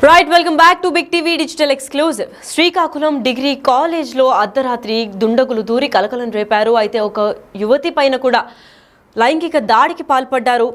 Right welcome back to big TV digital exclusive. Srikakulam degree కాలేజ్లో అర్ధరాత్రి దుండగులు దూరి కలకలం రేపారు. అయితే ఒక యువతి పైన కూడా లైంగిక దాడికి పాల్పడ్డారు.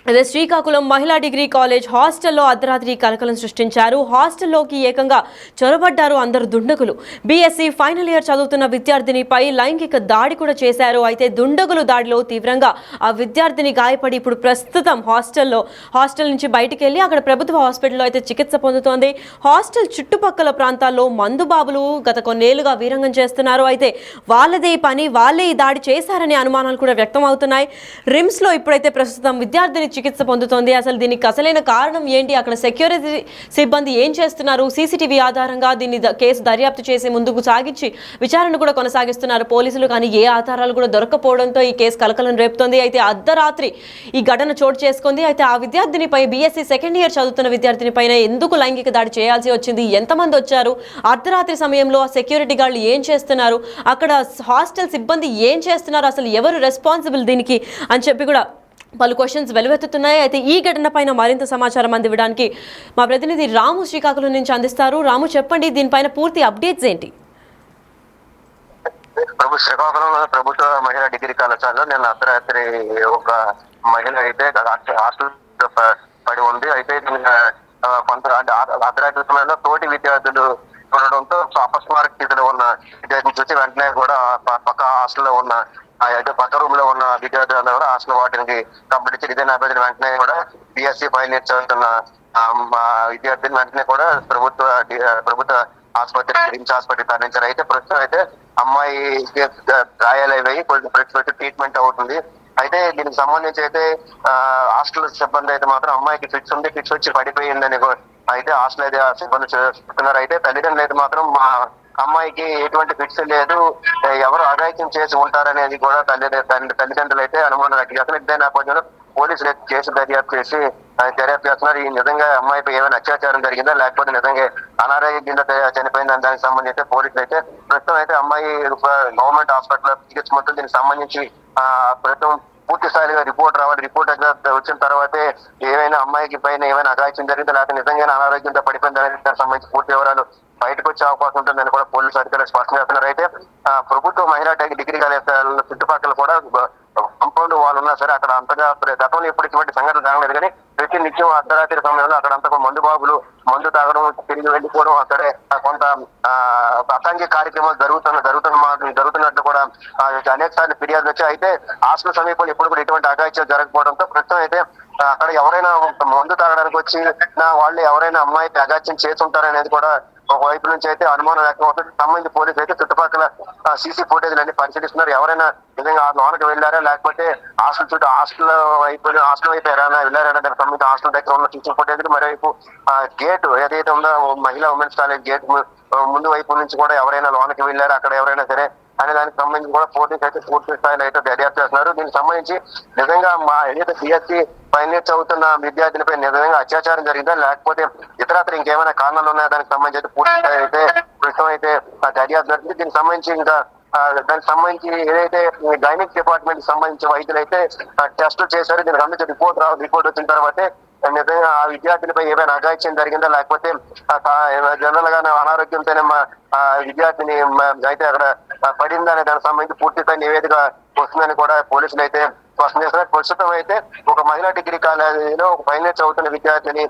అదే శ్రీకాకుళం మహిళా డిగ్రీ కాలేజ్ హాస్టల్లో అర్ధరాత్రి కలకలం సృష్టించారు. హాస్టల్లోకి ఏకంగా చొరబడ్డారు అందరు దుండగులు. బీఎస్సీ ఫైనల్ ఇయర్ చదువుతున్న విద్యార్థినిపై లైంగిక దాడి కూడా చేశారు. అయితే దుండగులు దాడిలో తీవ్రంగా ఆ విద్యార్థిని గాయపడి ఇప్పుడు ప్రస్తుతం హాస్టల్ నుంచి బయటికి వెళ్ళి అక్కడ ప్రభుత్వ హాస్పిటల్లో అయితే చికిత్స పొందుతోంది. హాస్టల్ చుట్టుపక్కల ప్రాంతాల్లో మందుబాబులు గత కొన్నేళ్లుగా వీరంగం చేస్తున్నారు. అయితే వాళ్ళదే పని, వాళ్ళే ఈ దాడి చేశారనే అనుమానాలు కూడా వ్యక్తం అవుతున్నాయి. రిమ్స్లో ఇప్పుడైతే ప్రస్తుతం విద్యార్థిని చికిత్స పొందుతోంది. అసలు దీనికి అసలైన కారణం ఏంటి, అక్కడ సెక్యూరిటీ సిబ్బంది ఏం చేస్తున్నారు, సీసీటీవీ ఆధారంగా దీన్ని కేసు దర్యాప్తు చేసి ముందుకు సాగించి విచారణ కూడా కొనసాగిస్తున్నారు పోలీసులు. కానీ ఏ ఆధారాలు కూడా దొరకపోవడంతో ఈ కేసు కలకలం రేపుతోంది. అయితే అర్ధరాత్రి ఈ ఘటన చోటు చేసుకుంది. అయితే ఆ విద్యార్థినిపై బీఎస్సీ సెకండ్ ఇయర్ చదువుతున్న విద్యార్థిని పైన ఎందుకు లైంగిక దాడి చేయాల్సి వచ్చింది, ఎంతమంది వచ్చారు, అర్ధరాత్రి సమయంలో ఆ సెక్యూరిటీ గార్డులు ఏం చేస్తున్నారు, అక్కడ హాస్టల్ సిబ్బంది ఏం చేస్తున్నారు, అసలు ఎవరు రెస్పాన్సిబుల్ దీనికి అని చెప్పి కూడా పలు క్వశ్చన్స్ వెలువెత్తుతున్నాయి. అయితే ఈ ఘటన పైన మరింత సమాచారం అందివ్వడానికి మా ప్రతినిధి రాము శ్రీకాకుళం నుంచి అందిస్తారు. రాము, చెప్పండి, దీనిపైన పూర్తి అప్డేట్స్ ఏంటి? శ్రీకాకుళంలో ప్రభుత్వ మహిళా డిగ్రీ కళాశాలలో నిన్న అర్ధరాత్రి ఒక మహిళ అయితే హాస్టల్ పడి ఉంది. అయితే కొంత అర్ధరాత్రి సమయంలో తోటి విద్యార్థులు ఉండడంతో అపస్మారక స్థితిలో ఉన్న విద్యార్థిని చూసి వెంటనే కూడా పక్క హాస్టల్లో ఉన్న అయితే పక్క రూమ్ లో ఉన్న విద్యార్థులందరూ కూడా హాస్టల్ వాటికి కంప్లీట్ ఇచ్చి ఇదే నేపథ్యం వెంటనే కూడా బీఎస్సీ ఫైనల్ ఇయర్ చదువుతున్న విద్యార్థిని వెంటనే కూడా ప్రభుత్వ ఆసుపత్రి రిమ్స్ ఆసుపత్రికి తరలించారు. అయితే ప్రస్తుతం అయితే అమ్మాయి గాయాలయ్యాయి, కొంచెం ట్రీట్మెంట్ అవుతుంది. అయితే దీనికి సంబంధించి అయితే హాస్టల్ సిబ్బంది అయితే మాత్రం అమ్మాయికి ఫిట్స్ ఉంది, ఫిట్స్ వచ్చి పడిపోయిందని అయితే హాస్టల్ అయితే సిబ్బంది చెప్తున్నారు. అయితే తల్లిదండ్రులు అయితే మాత్రం మా అమ్మాయికి ఎటువంటి ఫిట్స్ లేదు, ఎవరు అఘాయిత్యం చేసి ఉంటారనేది కూడా తల్లిదండ్రులు అయితే అనుమానం వ్యక్తం చేస్తున్నారు. ఇదే నేపథ్యంలో పోలీసులు కేసు దర్యాప్తు చేస్తున్నారు. ఈ నిజంగా అమ్మాయిపై ఏమైనా అత్యాచారం జరిగిందా, లేకపోతే నిజంగా అనారోగ్యంగా చనిపోయిందని దానికి సంబంధించి పోలీసులు అయితే ప్రస్తుతం అయితే అమ్మాయి గవర్నమెంట్ హాస్పిటల్ చికిత్స మొత్తం దీనికి సంబంధించి ప్రస్తుతం పూర్తి స్థాయిగా రిపోర్ట్ రావాలి. రిపోర్ట్ వచ్చిన తర్వాతే ఏమైనా అమ్మాయికి పైన ఏమైనా అఘాయిత్యం జరిగిందా, లేకపోతే నిజంగా అనారోగ్యంతో పడిపోయిందని దానికి సంబంధించి పూర్తి వివరాలు బయటకు వచ్చే అవకాశం ఉంటుందని కూడా పోలీసు అధికారులు స్పష్టం చేస్తున్నారు. అయితే ప్రభుత్వ మహిళా డిగ్రీ కళాశాల చుట్టుపక్కల కూడా కంపౌండ్ వాళ్ళు ఉన్నా సరే అక్కడ అంతగా గతంలో ఎప్పుడు ఇటువంటి సంఘటన జరగలేదు. కానీ ప్రతి నిత్యం అర్ధరాత్రి సమయంలో అక్కడ అంతకు మందు బాబులు మందు తాగడం, తిరిగి వెళ్ళిపోవడం, అక్కడే కొంత అసాంఘిక కార్యక్రమాలు జరుగుతున్నట్లు కూడా అనేక సార్లు ఫిర్యాదు వచ్చాయి. అయితే హాస్టల్ సమీపంలో ఎప్పుడు కూడా ఎటువంటి అఘాయిత్యాలు జరగకపోవడంతో ప్రస్తుతం అయితే అక్కడ ఎవరైనా మందు తాగడానికి వచ్చి వాళ్ళు ఎవరైనా అమ్మాయికి అఘాయిత్యం చేసి ఉంటారనేది కూడా ఒకవైపు నుంచి అయితే అనుమానం వ్యక్తం అవుతుంది. సంబంధించి పోలీసులు అయితే చుట్టుపక్కల సీసీ ఫుటేజ్ అన్ని పరిశీలిస్తున్నారు. ఎవరైనా నిజంగా లోనకి వెళ్ళారా, లేకపోతే హాస్టల్ వైపు ఎవరైనా వెళ్ళారనే దానికి సంబంధించి హాస్టల్ దగ్గర ఉన్న సీసీ ఫుటేజ్, మరోవైపు గేట్ ఏదైతే ఉందో మహిళా ఉమెన్స్ కాలేజ్ గేట్ ముందు వైపు నుంచి కూడా ఎవరైనా లోనకి వెళ్ళారా, అక్కడ ఎవరైనా సరే అనే దానికి సంబంధించి కూడా పోలీసు అయితే పూర్తి స్థాయిలో అయితే దర్యాప్తు చేస్తున్నారు. దీనికి సంబంధించి నిజంగా మా ఏదైతే బీఎస్సీ ఫైనల్ ఇయర్ చదువుతున్న విద్యార్థినిపై నిజంగా అత్యాచారం జరిగిందా, లేకపోతే ఇతరత్ర ఇంకేమైనా కారణాలు ఉన్నాయా దానికి సంబంధించి అయితే పూర్తి స్థాయి అయితే ప్రస్తుతం అయితే దర్యాప్తు జరుగుతుంది. దీనికి సంబంధించి ఇంకా దానికి సంబంధించి ఏదైతే గైనిక్ డిపార్ట్మెంట్ సంబంధించి వైద్యులు అయితే టెస్టులు చేశారు. దీనికి సంబంధించి రిపోర్ట్ వచ్చిన తర్వాతే నిజంగా ఆ విద్యార్థినిపై ఏమైనా అఘాయిత్యం జరిగిందా, లేకపోతే జనరల్ గా అనారోగ్యంతోనే విద్యార్థిని అయితే అక్కడ పడిందా అనే దానికి సంబంధించి పూర్తిగా నివేదిక వస్తుందని కూడా పోలీసులు అయితే స్పష్టం చేస్తున్నారు. ప్రస్తుతం అయితే ఒక మహిళా డిగ్రీ కాలేజీలో ఒక ఫైనల్ ఇయర్ చదువుతున్న విద్యార్థిని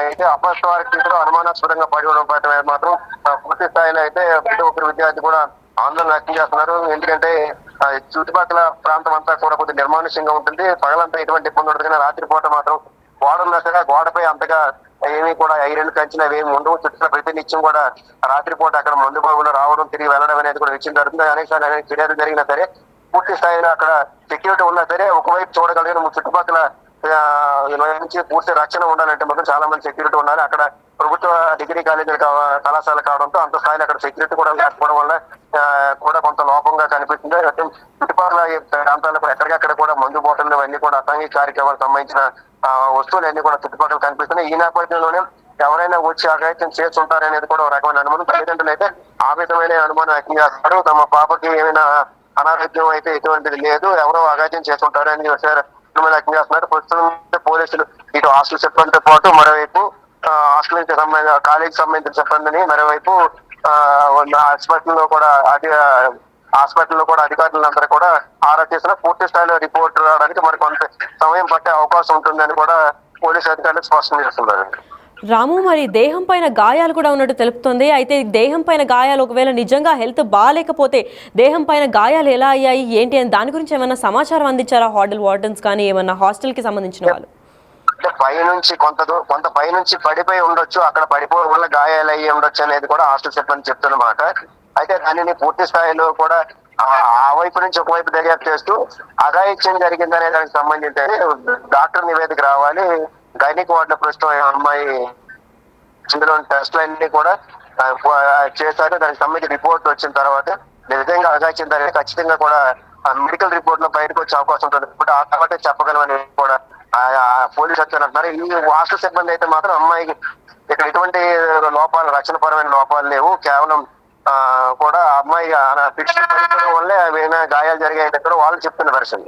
అయితే అపస్మారక స్థితిలో అనుమానాస్పదంగా పడి ఉండడం మాత్రం పూర్తి స్థాయిలో అయితే ప్రతి ఒక్కరు విద్యార్థి కూడా ఆందోళన వ్యక్తం చేస్తున్నారు. ఎందుకంటే చుట్టుపక్కల ప్రాంతం అంతా కూడా కొద్దిగా నిర్మానుష్యంగా ఉంటుంది. పగలంతా ఎటువంటి ఇబ్బంది ఉంటుంది, కానీ రాత్రిపూట మాత్రం గోడలు సరే గోడపై అంతగా ఏమీ కూడా ఐరన్ కంచెలు అవి ఏమి ఉండవు. చుట్టూ ప్రతి నిత్యం కూడా రాత్రిపూట అక్కడ మందు బాబులు రావడం, తిరిగి వెళ్ళడం అనేది కూడా నిత్యం జరుగుతుంది. అనేక ఫిర్యాదులు జరిగినా సరే పూర్తి స్థాయిలో అక్కడ సెక్యూరిటీ ఉన్నా సరే ఒకవైపు చూడగలిగిన చుట్టుపక్కల నుంచి పూర్తి రక్షణ ఉండాలంటే మాత్రం చాలా మంది సెక్యూరిటీ ఉండాలి. అక్కడ ప్రభుత్వ డిగ్రీ కాలేజీలు కళాశాల కావడంతో అంత స్థాయిలో అక్కడ సెక్యూరిటీ కూడా లేకపోవడం వల్ల కూడా కొంత లోపంగా కనిపిస్తుంది. చుట్టుపక్కల ప్రాంతాల్లో కూడా ఎక్కడికక్కడ కూడా మందు బాటలు అన్ని కూడా అసాంఘిక కార్యక్రమాలకు సంబంధించిన వస్తువులు అన్ని కూడా చుట్టుపక్కల కనిపిస్తున్నాయి. ఈ నేపథ్యంలోనే ఎవరైనా వచ్చి అఘాయిత్యం చేస్తుంటారనేది కూడా ఒక రకమైన అనుమానం. తల్లిదండ్రులు అయితే ఆ విధమైన అనుమానం వ్యక్తం చేస్తారు. తమ పాపకి ఏమైనా అనారోగ్యం అయితే ఎటువంటిది లేదు, ఎవరో అఘాయిత్యం చేస్తుంటారని వ్యక్తం చేస్తున్నారు. ప్రస్తుతం పోలీసులు ఇటు హాస్టల్ సిబ్బందితో పాటు మరోవైపు హాస్టల్కి సంబంధించిన కాలేజీకి సంబంధించిన సిబ్బందిని, మరోవైపు హాస్పిటల్లో కూడా హాస్పిటల్లో కూడా అధికారులందరూ కూడా ఆరా చేసిన పూర్తి స్థాయిలో రిపోర్ట్ రావడానికి మరి కొంత సమయం పట్టే అవకాశం ఉంటుందని కూడా పోలీసు అధికారులు స్పష్టం చేస్తున్నారు. రాము, మరి దేహం పైన గాయాలు కూడా ఉన్నట్టు తెలుపుతుంది. అయితే దేహం పైన గాయాలు ఒకవేళ నిజంగా హెల్త్ బాగాలేకపోతే దేహం పైన గాయాలు ఎలా అయ్యాయి ఏంటి అని దాని గురించి ఏమన్నా సమాచారం అందించారా హాస్టల్ వార్డెన్స్ కానీ ఏమన్నా హాస్టల్కి సంబంధించిన వాళ్ళు? పైనుంచి కొంత పైనుంచి పడిపోయి ఉండొచ్చు, అక్కడ పడిపోవడం వల్ల గాయాలు అయ్యి ఉండొచ్చు అనేది కూడా హాస్టల్ సిబ్బంది చెప్తున్నమాట. అయితే దానిని పూర్తి స్థాయిలో కూడా ఆ వైపు నుంచి ఒకవైపు దర్యాప్తు చేస్తూ అఘాయిత్యం జరిగిందనే దానికి సంబంధించి డాక్టర్ నివేదిక రావాలి. గైనిక్ వార్డులో ప్రస్తుతం అమ్మాయి ఇందులో టెస్టులన్నీ కూడా చేశారు. దానికి సంబంధించి రిపోర్ట్ వచ్చిన తర్వాత నిజంగా అఘాయిత్యం జరిగింది ఖచ్చితంగా కూడా మెడికల్ రిపోర్ట్ లో బయటకు వచ్చే అవకాశం ఉంటుంది. బట్ ఆ తర్వాత చెప్పగలమని కూడా పోలీసు అధికారులు అంటున్నారు. ఈ హాస్టల్ సిబ్బంది అయితే మాత్రం అమ్మాయికి ఇక్కడ ఎటువంటి లోపాలు, రక్షణపరమైన లోపాలు లేవు, కేవలం కూడా అమ్మాయి ఫిక్స్ వల్లే ఏమైనా గాయాలు జరిగాయి కూడా వాళ్ళు చెప్తున్న వెర్షన్.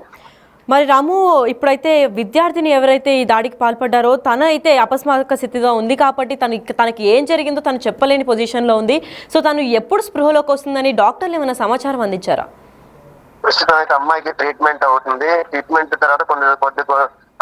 మరి రాము, ఇప్పుడైతే విద్యార్థిని ఎవరైతే ఈ దాడికి పాల్పడ్డారో తన అయితే అపస్మారక స్థితిలో ఉంది కాబట్టి తనకి ఏం జరిగిందో తను చెప్పలేని పొజిషన్లో ఉంది. సో తను ఎప్పుడు స్పృహలోకి వస్తుందని డాక్టర్లు ఏమైనా సమాచారం అందించారా? ప్రస్తుతం అయితే అమ్మాయికి ట్రీట్మెంట్ అవుతుంది. ట్రీట్మెంట్ తర్వాత కొద్ది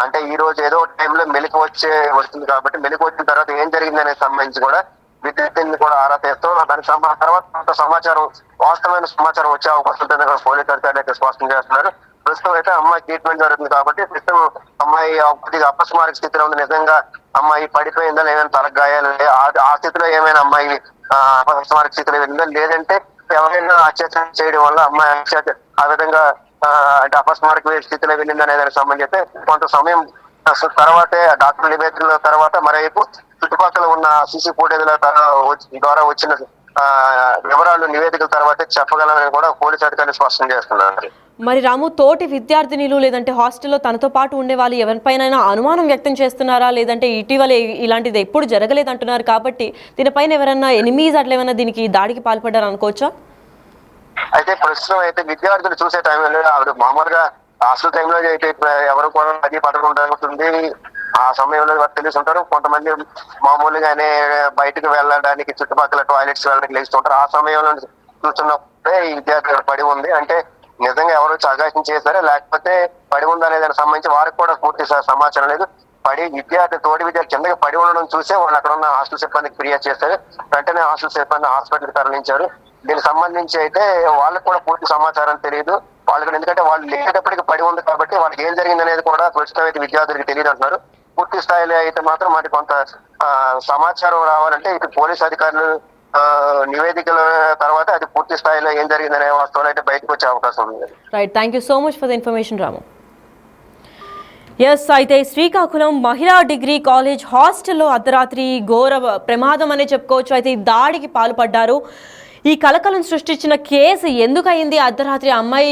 అంటే ఈ రోజు ఏదో టైంలో మెలకు వస్తుంది కాబట్టి మెలకు వచ్చిన తర్వాత ఏం జరిగిందనే సంబంధించి కూడా విద్యార్థిని కూడా ఆరా తీస్తాం. దానికి తర్వాత కొంత సమాచారం, వాస్తవమైన సమాచారం వచ్చే అవకాశం ఉంటుందని కూడా పోలీసు అధికారులు అయితే స్పష్టం చేస్తున్నారు. ప్రస్తుతం అయితే అమ్మాయి ట్రీట్మెంట్ జరుగుతుంది కాబట్టి ప్రస్తుతం అమ్మాయి కొద్దిగా అపస్మారక స్థితిలో ఉంది. నిజంగా అమ్మాయి పడిపోయిందా, ఏమైనా తలకు గాయాలు ఆ స్థితిలో ఏమైనా అమ్మాయి అపస్మారక స్థితిలో వెళ్ళిందా, లేదంటే ఎవరైనా అత్యాచారం చేయడం వల్ల అమ్మాయి ఆ విధంగా అంటే అపస్మారక స్థితిలో వెళ్ళిందనే దానికి సంబంధించి కొంత సమయం తర్వాతే డాక్టర్ నివేదికల తర్వాత మరోవైపు చుట్టుపక్కల ఉన్న సీసీ ఫుటేజ్ల ద్వారా వచ్చిన వివరాలు నివేదికల తర్వాత చెప్పగలమని కూడా పోలీసు అధికారులు స్పష్టం చేస్తున్నారు. మరి రాము, తోటి విద్యార్థినిలు లేదంటే హాస్టల్లో తనతో పాటు ఉండే వాళ్ళు ఎవరిపైన అనుమానం వ్యక్తం చేస్తున్నారా, లేదంటే ఇటీవల ఇలాంటిది ఎప్పుడు జరగలేదంటున్నారు కాబట్టి దీనిపైన ఎవరైనా ఎనిమీస్ అట్లా ఏమైనా దీనికి దాడికి పాల్పడ్డారు అనుకోవచ్చా? అయితే ప్రస్తుతం అయితే విద్యార్థులు చూసే టైంలో ఆవిడ మామూలుగా హాస్టల్ టైంలో అయితే ఎవరు కూడా 10-11 జరుగుతుంది. ఆ సమయంలో తెలిసి ఉంటారు. కొంతమంది మామూలుగానే బయటకు వెళ్ళడానికి చుట్టుపక్కల టాయిలెట్స్ వెళ్ళడానికి లేస్తుంటారు. ఆ సమయంలో చూస్తున్నప్పుడే ఈ విద్యార్థి పడి ఉంది. అంటే నిజంగా ఎవరు అఘాయిత్యం చేశారా లేకపోతే పడి ఉందా అనే దానికి సంబంధించి వారికి కూడా పూర్తి సమాచారం లేదు. తోటి విద్యార్థి కిందకి పడి ఉండడం చూసే వాళ్ళు అక్కడ ఉన్న హాస్టల్ సిబ్బందికి ఫిర్యాదు చేశారు. వెంటనే హాస్టల్ సిబ్బంది హాస్పిటల్కి తరలించారు. దీనికి సంబంధించి అయితే వాళ్ళకి కూడా పూర్తి సమాచారం తెలియదు వాళ్ళకి, ఎందుకంటే వాళ్ళు లేటప్పటికి పడి ఉంది కాబట్టి వాళ్ళకి ఏం జరిగింది అనేది కూడా ప్రస్తుతం అయితే విద్యార్థులకు తెలియదు అంటున్నారు. పూర్తి స్థాయిలో అయితే మాత్రం మరి కొంత సమాచారం రావాలంటే ఇటు పోలీసు అధికారులు నివేదికల తర్వాత అది పూర్తి స్థాయిలో ఏం జరిగిందనే వాస్తవాలు అయితే బయటకు వచ్చే అవకాశం ఉంది. Right, thank you so much for the information Ramu. Yes, అయితే శ్రీకాకుళం మహిళా డిగ్రీ కాలేజ్ హాస్టల్లో అర్ధరాత్రి ఘోర ప్రమాదం అనే చెప్పుకోవచ్చు. అయితే ఈ దాడికి పాల్పడ్డారు. ఈ కలకలం సృష్టించిన కేసు ఎందుకయింది? అర్ధరాత్రి అమ్మాయి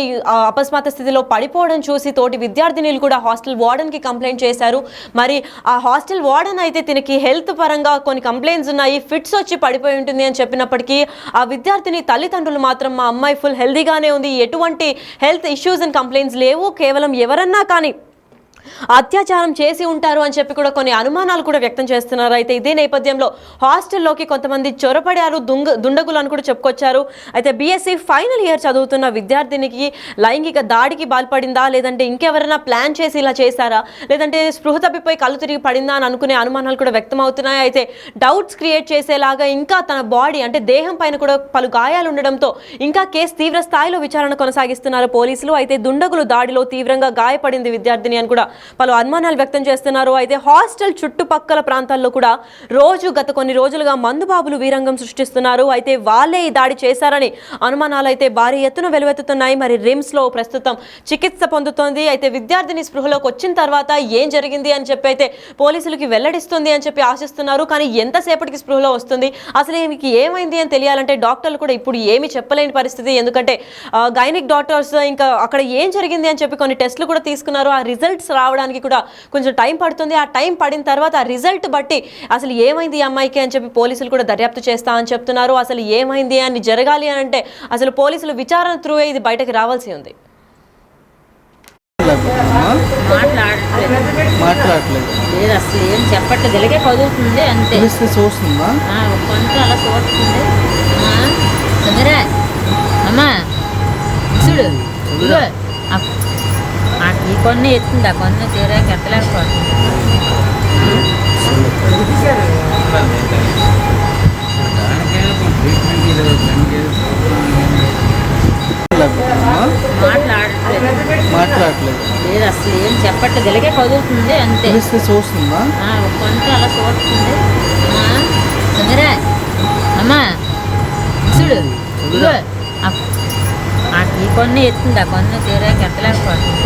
అపస్మారక స్థితిలో పడిపోవడం చూసి తోటి విద్యార్థినులు కూడా హాస్టల్ వార్డెన్కి కంప్లైంట్ చేశారు. మరి ఆ హాస్టల్ వార్డెన్ అయితే దీనికి హెల్త్ పరంగా కొన్ని కంప్లైంట్స్ ఉన్నాయి, ఫిట్స్ వచ్చి పడిపోయి ఉంటుంది అని చెప్పినప్పటికీ ఆ విద్యార్థిని తల్లిదండ్రులు మాత్రం మా అమ్మాయి ఫుల్ హెల్తీగానే ఉంది, ఎటువంటి హెల్త్ ఇష్యూస్ అండ్ కంప్లైంట్స్ లేవు, కేవలం ఎవరన్నా కానీ అత్యాచారం చేసి ఉంటారు అని చెప్పి కూడా కొన్ని అనుమానాలు కూడా వ్యక్తం చేస్తున్నారు. అయితే ఇదే నేపథ్యంలో హాస్టల్లోకి కొంతమంది చొరపడారు, దుండగులు అని కూడా చెప్పుకొచ్చారు. అయితే బీఎస్సీ ఫైనల్ ఇయర్ చదువుతున్న విద్యార్థినికి లైంగిక దాడికి పాల్పడిందా, లేదంటే ఇంకెవరైనా ప్లాన్ చేసి ఇలా చేశారా, లేదంటే స్పృహ తప్పిపోయి కళ్ళు తిరిగి పడిందా అని అనుకునే అనుమానాలు కూడా వ్యక్తం అవుతున్నాయి. అయితే డౌట్స్ క్రియేట్ చేసేలాగా ఇంకా తన బాడీ అంటే దేహం పైన కూడా పలు గాయాలు ఉండడంతో ఇంకా కేసు తీవ్ర స్థాయిలో విచారణ కొనసాగిస్తున్నారు పోలీసులు. అయితే దుండగులు దాడిలో తీవ్రంగా గాయపడింది విద్యార్థిని అని కూడా పలు అనుమానాలు వ్యక్తం చేస్తున్నారు. అయితే హాస్టల్ చుట్టుపక్కల ప్రాంతాల్లో కూడా గత కొన్ని రోజులుగా మందుబాబులు వీరంగం సృష్టిస్తున్నారు. అయితే వాళ్ళే ఈ దాడి చేశారని అనుమానాలు అయితే భారీ ఎత్తున వెలువెత్తుతున్నాయి. మరి రిమ్స్ లో ప్రస్తుతం చికిత్స పొందుతోంది. అయితే విద్యార్థిని స్పృహలోకి వచ్చిన తర్వాత ఏం జరిగింది అని చెప్పి అయితే పోలీసులకి వెల్లడిస్తుంది అని చెప్పి ఆశిస్తున్నారు. కానీ ఎంతసేపటికి స్పృహలో వస్తుంది, అసలు ఈమెకి ఏమైంది అని తెలియాలంటే డాక్టర్లు కూడా ఇప్పుడు ఏమి చెప్పలేని పరిస్థితి. ఎందుకంటే గైనిక్ డాక్టర్స్ ఇంకా అక్కడ ఏం జరిగింది అని చెప్పి కొన్ని టెస్టులు కూడా తీసుకున్నారు. ఆ రిజల్ట్స్ రావడానికి కూడా కొంచెం టైం పడుతుంది. ఆ టైం పడిన తర్వాత ఆ రిజల్ట్ బట్టి అసలు ఏమైంది ఈ అమ్మాయికి అని చెప్పి పోలీసులు కూడా దర్యాప్తు చేస్తా అని చెప్తున్నారు. అసలు ఏమైంది అని జరగాలి అని అంటే అసలు పోలీసులు విచారణ త్రూ ఇది బయటకు రావాల్సి ఉంది. మాట్లాడట్లేదు. లేదు అసలు ఏం చెప్పట్లేదు, ఇలాగే కదులుతుంది అంతే. పిలిస్తే చూస్తుందా? కొంత అలా చూస్తుంది. సుందరా అమ్మా చూడు ఇదిగో. ఈ కొన్న ఎత్తుంది, ఆ కొన్న తీరాక ఎత్తలేకపోతుంది. మాట్లాడట్లేదు. లేదు అసలు ఏం చెప్పట్లేదు, ఇలాగే కదులుతుంది అంతే. పిలిస్తే చూస్తుందా? కొంత అలా చూస్తుంది. సుందరా అమ్మా చూడు ఇదిగో. ఈ కొన్న ఎత్తుంది, ఆ కొన్న తీరాక ఎత్తలేకపోతుంది.